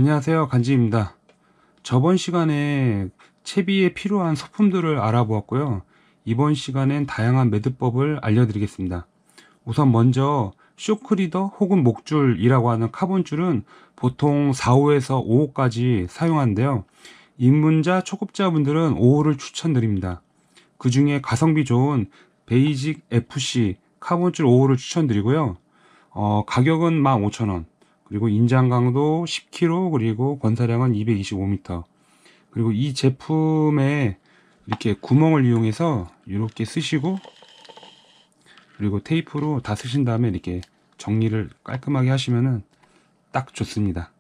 안녕하세요, 간지입니다. 저번 시간에 채비에 필요한 소품들을 알아보았고요. 이번 시간엔 다양한 매듭법을 알려드리겠습니다. 우선 먼저 쇼크리더 혹은 목줄이라고 하는 카본줄은 보통 4호에서 5호까지 사용하는데요. 입문자, 초급자분들은 5호를 추천드립니다. 그 중에 가성비 좋은 베이직 FC 카본줄 5호를 추천드리고요. 가격은 15,000원. 그리고 인장 강도 10kg, 그리고 권사량은 225m. 그리고 이 제품에 이렇게 구멍을 이용해서 이렇게 쓰시고, 그리고 테이프로 다 쓰신 다음에 이렇게 정리를 깔끔하게 하시면은 딱 좋습니다.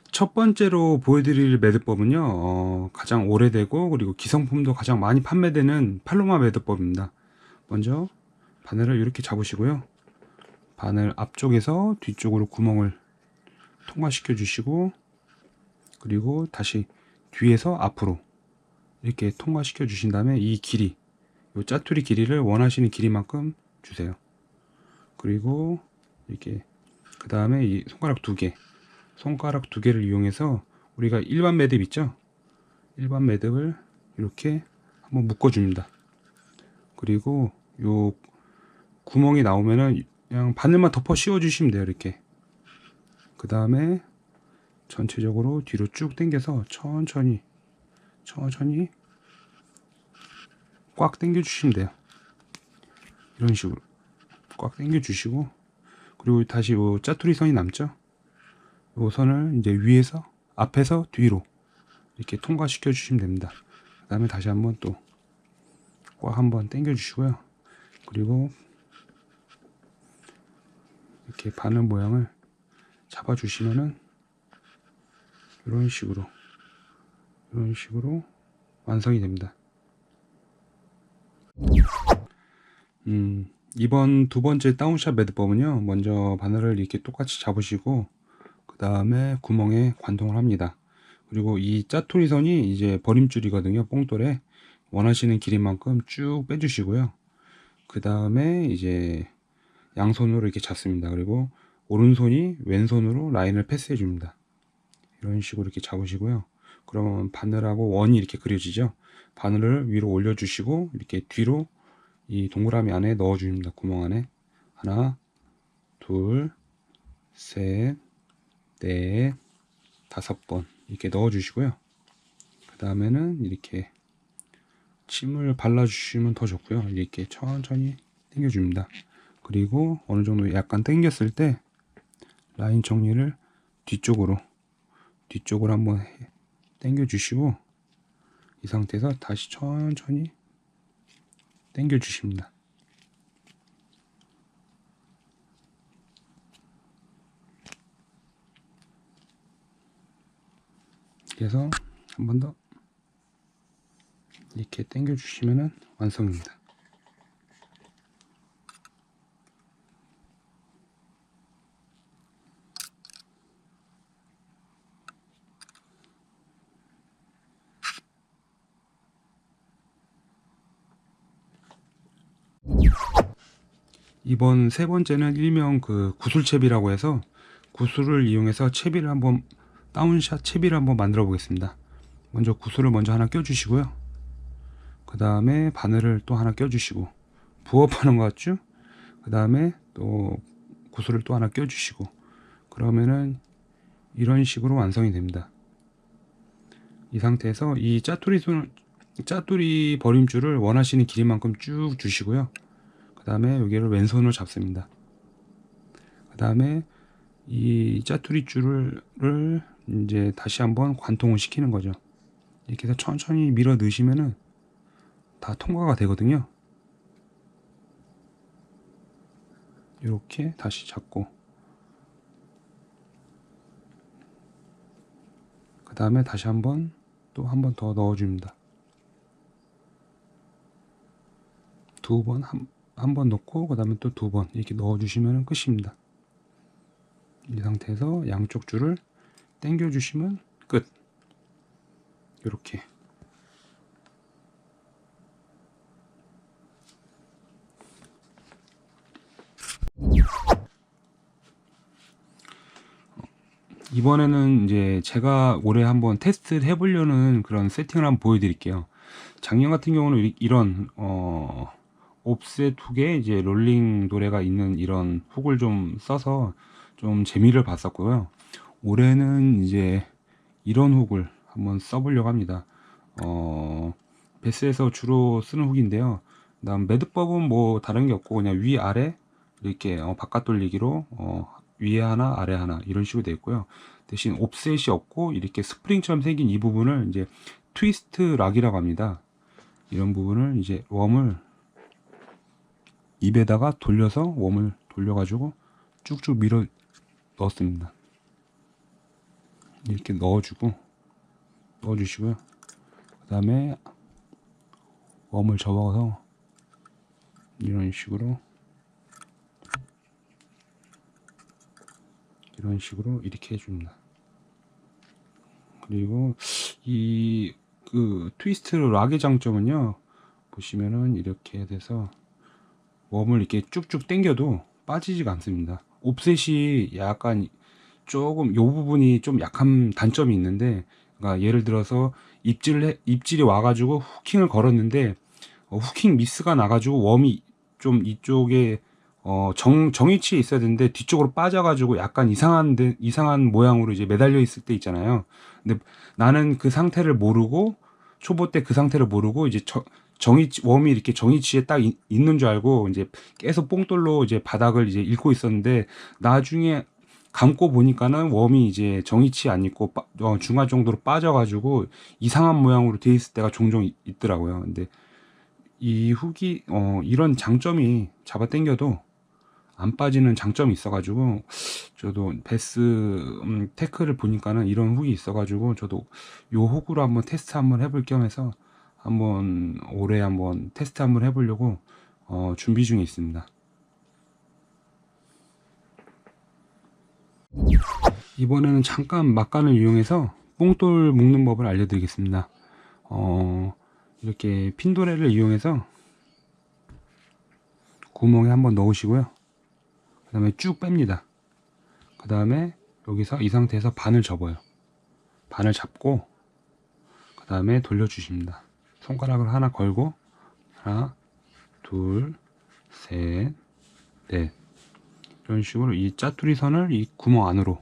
첫 번째로 보여드릴 매듭법은요, 가장 오래되고 그리고 기성품도 가장 많이 판매되는 팔로마 매듭법입니다. 먼저 바늘을 이렇게 잡으시고요, 바늘 앞쪽에서 뒤쪽으로 구멍을 통과시켜 주시고, 그리고 다시 뒤에서 앞으로 이렇게 통과시켜 주신 다음에 이 길이, 이 짜투리 길이를 원하시는 길이만큼 주세요. 그리고 이렇게 그 다음에 이 손가락 두 개를 이용해서 우리가 일반 매듭 있죠? 일반 매듭을 이렇게 한번 묶어 줍니다. 그리고 요 구멍이 나오면은 그냥 바늘만 덮어 씌워 주시면 돼요. 이렇게. 그 다음에 전체적으로 뒤로 쭉 당겨서 천천히 꽉 당겨 주시면 돼요. 이런 식으로 꽉 당겨 주시고, 그리고 다시 요 짜투리 선이 남죠? 요 선을 이제 위에서 앞에서 뒤로 이렇게 통과시켜 주시면 됩니다. 그 다음에 다시 한번 또 꽉 한번 당겨 주시고요. 그리고 이렇게 바늘 모양을 잡아 주시면은 이런 식으로 완성이 됩니다. 이번 두 번째 다운샷 매듭법은요, 먼저 바늘을 이렇게 똑같이 잡으시고 그 다음에 구멍에 관통을 합니다. 그리고 이 짜투리 선이 이제 버림줄이거든요. 뽕돌에 원하시는 길이만큼 쭉 빼주시고요. 그 다음에 이제 양손으로 이렇게 잡습니다. 그리고 오른손이 왼손으로 라인을 패스해 줍니다. 이런 식으로 이렇게 잡으시고요. 그러면 바늘하고 원이 이렇게 그려지죠. 바늘을 위로 올려주시고 이렇게 뒤로 이 동그라미 안에 넣어 줍니다. 구멍 안에 하나, 둘, 셋, 넷, 5번 이렇게 넣어 주시고요. 그 다음에는 이렇게 침을 발라 주시면 더 좋고요. 이렇게 천천히 당겨 줍니다. 그리고 어느 정도 약간 당겼을 때 라인 정리를 뒤쪽으로 한번 당겨 주시고, 이 상태에서 다시 천천히 당겨 주십니다. 그래서 한 번 더 이렇게 당겨 주시면은 완성입니다. 이번 세 번째는 일명 그 구슬채비라고 해서 구슬을 이용해서 채비를 한번 다운샷 채비를 한번 만들어 보겠습니다. 먼저 구슬을 먼저 하나 껴 주시고요. 그 다음에 바늘을 또 하나 껴 주시고, 부업하는 것 같죠? 그 다음에 또 구슬을 또 하나 껴 주시고, 그러면은 이런 식으로 완성이 됩니다. 이 상태에서 이 짜투리 버림줄을 원하시는 길이만큼 쭉 주시고요. 그 다음에 여기를 왼손으로 잡습니다. 그 다음에 이 짜투리 줄을 이제 다시 한번 관통을 시키는 거죠. 이렇게 해서 천천히 밀어 넣으시면은 다 통과가 되거든요. 이렇게 다시 잡고, 그 다음에 다시 한번 또 한 번 더 넣어줍니다. 두 번, 한 번 넣고 그 다음에 또 두 번 이렇게 넣어주시면 끝입니다. 이 상태에서 양쪽 줄을 당겨 주시면 끝. 이렇게. 이번에는 이제 제가 올해 한번 테스트 해보려는 그런 세팅을 한번 보여드릴게요. 작년 같은 경우는 이런 옵셋 훅에 이제 롤링 도레가 있는 이런 훅을 좀 써서 좀 재미를 봤었고요. 올해는 이제 이런 훅을 한번 써보려고 합니다. 베스에서 주로 쓰는 훅인데요. 그다음 매듭법은 뭐 다른 게 없고 그냥 위 아래 이렇게 바깥 돌리기로 위에 하나 아래 하나 이런 식으로 되어 있고요. 대신 옵셋이 없고 이렇게 스프링처럼 생긴 이 부분을 이제 트위스트 락이라고 합니다. 이런 부분을 이제 웜을 입에다가 돌려서 웜을 돌려가지고 쭉쭉 밀어 넣었습니다. 이렇게 넣어주시고요. 그 다음에 웜을 접어서 이런 식으로 이렇게 해줍니다. 그리고 이 그 트위스트 락의 장점은요, 보시면은 이렇게 돼서 웜을 이렇게 쭉쭉 당겨도 빠지지가 않습니다. 옵셋이 약간 조금 요 부분이 좀 약한 단점이 있는데, 그러니까 예를 들어서 입질이 와가지고 후킹을 걸었는데 후킹 미스가 나가지고 웜이 좀 이쪽에 정위치에 있어야 되는데 뒤쪽으로 빠져가지고 약간 이상한 모양으로 이제 매달려 있을 때 있잖아요. 근데 나는 그 상태를 모르고, 초보 때 그 상태를 모르고 이제 웜이 이렇게 정위치에 딱 있는 줄 알고 이제 계속 뽕돌로 이제 바닥을 이제 읽고 있었는데, 나중에 감고 보니까는 웜이 이제 정위치 안 있고 중화 정도로 빠져가지고 이상한 모양으로 돼 있을 때가 종종 있더라고요. 근데 이 훅이 이런 장점이 잡아 당겨도 안 빠지는 장점이 있어가지고, 저도 베스 테크를 보니까는 이런 훅이 있어가지고 저도 요 훅으로 한번 테스트 한번 해볼 겸해서 한번 올해 한번 테스트 한번 해보려고 준비 중에 있습니다. 이번에는 잠깐 막간을 이용해서 뽕돌 묶는 법을 알려드리겠습니다. 이렇게 핀도레를 이용해서 구멍에 한번 넣으시고요. 그 다음에 쭉 뺍니다. 그 다음에 여기서 이 상태에서 반을 접어요. 반을 잡고 그 다음에 돌려주십니다. 손가락을 하나 걸고 하나, 둘, 셋, 넷, 이런 식으로 이 짜투리 선을 이 구멍 안으로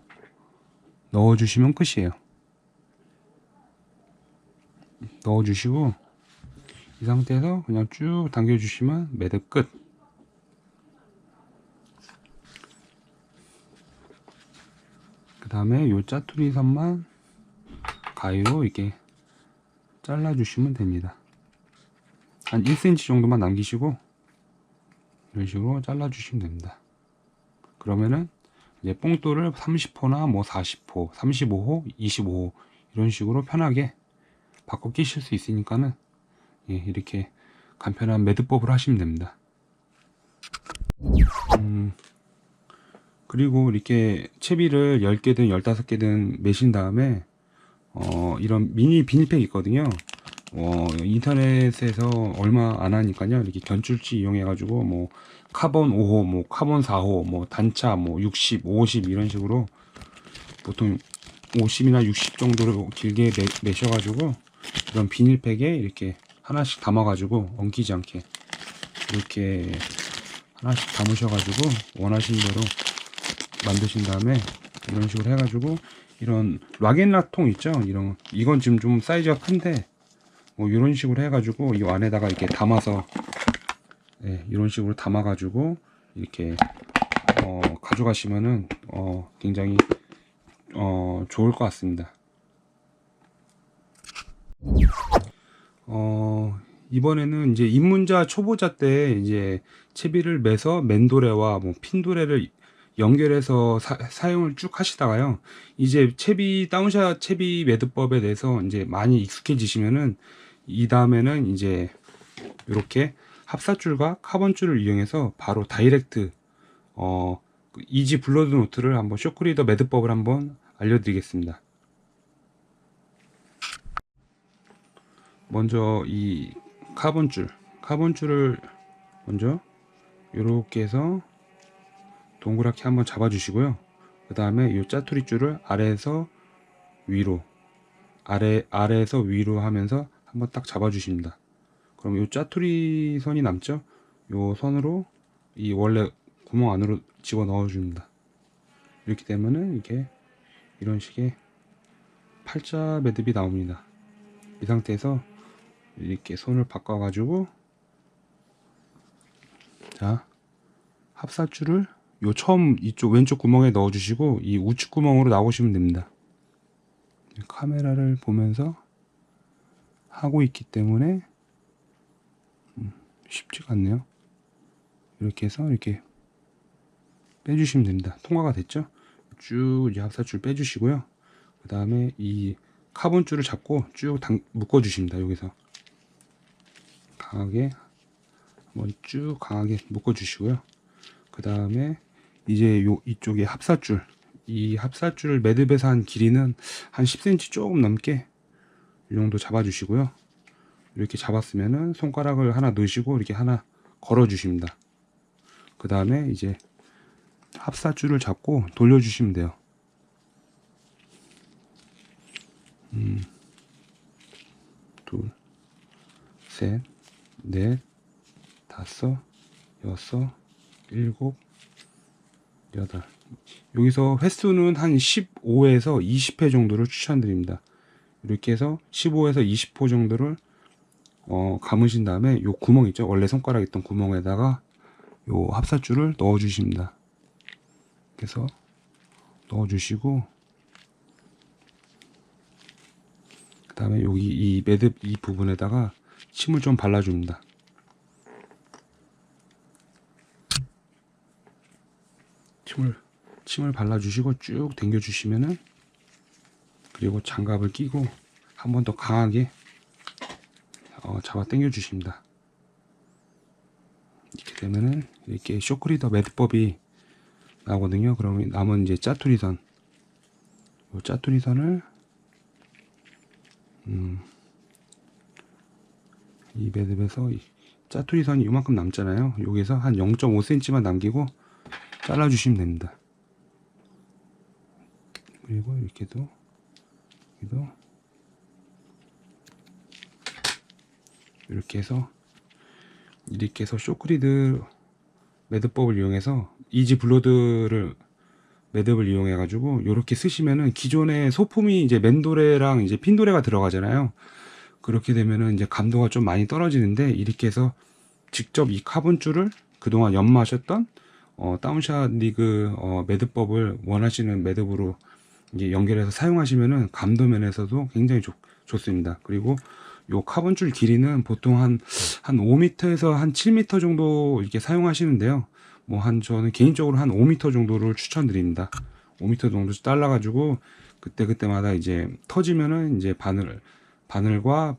넣어주시면 끝이에요. 넣어주시고 이 상태에서 그냥 쭉 당겨주시면 매듭 끝. 그 다음에 요 짜투리 선만 가위로 이렇게 잘라주시면 됩니다. 한 1cm 정도만 남기시고 이런 식으로 잘라주시면 됩니다. 그러면은 이제 뽕돌을 30호나 뭐 40호, 35호, 25호 이런 식으로 편하게 바꿔 끼실 수 있으니까는 이렇게 간편한 매듭법을 하시면 됩니다. 그리고 이렇게 채비를 10개든 15개든 매신 다음에 이런 미니 비닐팩 있거든요. 인터넷에서 얼마 안 하니까요. 이렇게 견출지 이용해 가지고 뭐 카본 5호, 뭐 카본 4호, 뭐 단차 뭐 60, 50 이런 식으로 보통 50이나 60 정도로 길게 매셔 가지고 이런 비닐팩에 이렇게 하나씩 담아 가지고 엉키지 않게 이렇게 하나씩 담으셔 가지고 원하시는 대로 만드신 다음에 이런 식으로 해 가지고 이런 락앤락 통 있죠. 이건 지금 좀 사이즈가 큰데 뭐 이런 식으로 해 가지고 이 안에다가 이렇게 담아서 이런 식으로 담아 가지고 이렇게 가져가시면은 굉장히 좋을 것 같습니다. 이번에는 이제 입문자 초보자 때 이제 채비를 매서 맨도레와 뭐 핀도레를 연결해서 사용을 쭉 하시다가요. 이제 다운샷 채비 매듭법에 대해서 이제 많이 익숙해지시면은 이 다음에는 이제 이렇게 합사줄과 카본줄을 이용해서 바로 다이렉트 이지 블러드 노트를 한번 쇼크리더 매듭법을 한번 알려드리겠습니다. 먼저 이 카본줄을 먼저 이렇게 해서 동그랗게 한번 잡아 주시고요. 그 다음에 이 짜투리 줄을 아래에서 위로, 아래에서 위로 하면서 한번 딱 잡아주십니다. 그럼 이 짜투리 선이 남죠? 이 선으로 이 원래 구멍 안으로 집어 넣어 줍니다. 이렇게 되면은 이게 이런 식의 팔자 매듭이 나옵니다. 이 상태에서 이렇게 손을 바꿔 가지고, 자, 합사줄을 요 처음 이쪽 왼쪽 구멍에 넣어 주시고 이 우측 구멍으로 나오시면 됩니다. 카메라를 보면서 하고 있기 때문에 쉽지가 않네요. 이렇게 해서 이렇게 빼주시면 됩니다. 통과가 됐죠? 쭉 이제 합사줄 빼주시고요. 그 다음에 이 카본 줄을 잡고 쭉 묶어 주십니다. 여기서 강하게 한번 쭉 강하게 묶어 주시고요. 그 다음에 이제 이쪽에 합사줄, 이 합사줄 매듭에서 한 길이는 한 10cm 조금 넘게 이 정도 잡아 주시고요. 이렇게 잡았으면은 손가락을 하나 넣으시고 이렇게 하나 걸어 주십니다. 그 다음에 이제 합사줄을 잡고 돌려 주시면 돼요. 둘, 셋, 넷, 다섯, 여섯, 일곱, 여덟. 여기서 횟수는 한 15에서 20회 정도를 추천드립니다. 이렇게 해서 15에서 20호 정도를 감으신 다음에 요 구멍 있죠? 원래 손가락 있던 구멍에다가 요 합사줄을 넣어 주십니다. 그래서 넣어 주시고, 그 다음에 여기 이 매듭 이 부분에다가 침을 좀 발라줍니다. 침을 발라주시고 쭉 당겨주시면은, 그리고 장갑을 끼고 한 번 더 강하게 잡아 당겨 주십니다. 이렇게 되면은 이렇게 쇼크리더 매듭법이 나오거든요. 그러면 남은 이제 짜투리선, 이 짜투리선을 이 매듭에서 짜투리선이 이만큼 남잖아요. 여기서 한 0.5cm만 남기고 잘라 주시면 됩니다. 그리고 이렇게도 이렇게 해서 쇼크리드 매듭법을 이용해서 이지 블로드를 매듭을 이용해 가지고 이렇게 쓰시면은 기존의 소품이 이제 맨도레랑 이제 핀도레가 들어가잖아요. 그렇게 되면은 이제 감도가 좀 많이 떨어지는데, 이렇게 해서 직접 이 카본 줄을 그동안 연마하셨던 다운샷 리그 매듭법을 원하시는 매듭으로 이제 연결해서 사용하시면은 감도 면에서도 굉장히 좋습니다. 그리고 요 카본 줄 길이는 보통 한 5m에서 한 7m 정도 이렇게 사용하시는데요. 저는 개인적으로 한 5m 정도를 추천드립니다. 5m 정도 잘라가지고 그때마다 이제 터지면은 이제 바늘과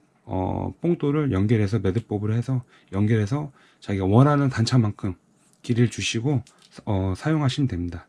뽕돌을 연결해서 매듭법을 해서 연결해서 자기가 원하는 단차만큼 길이를 주시고 사용하시면 됩니다.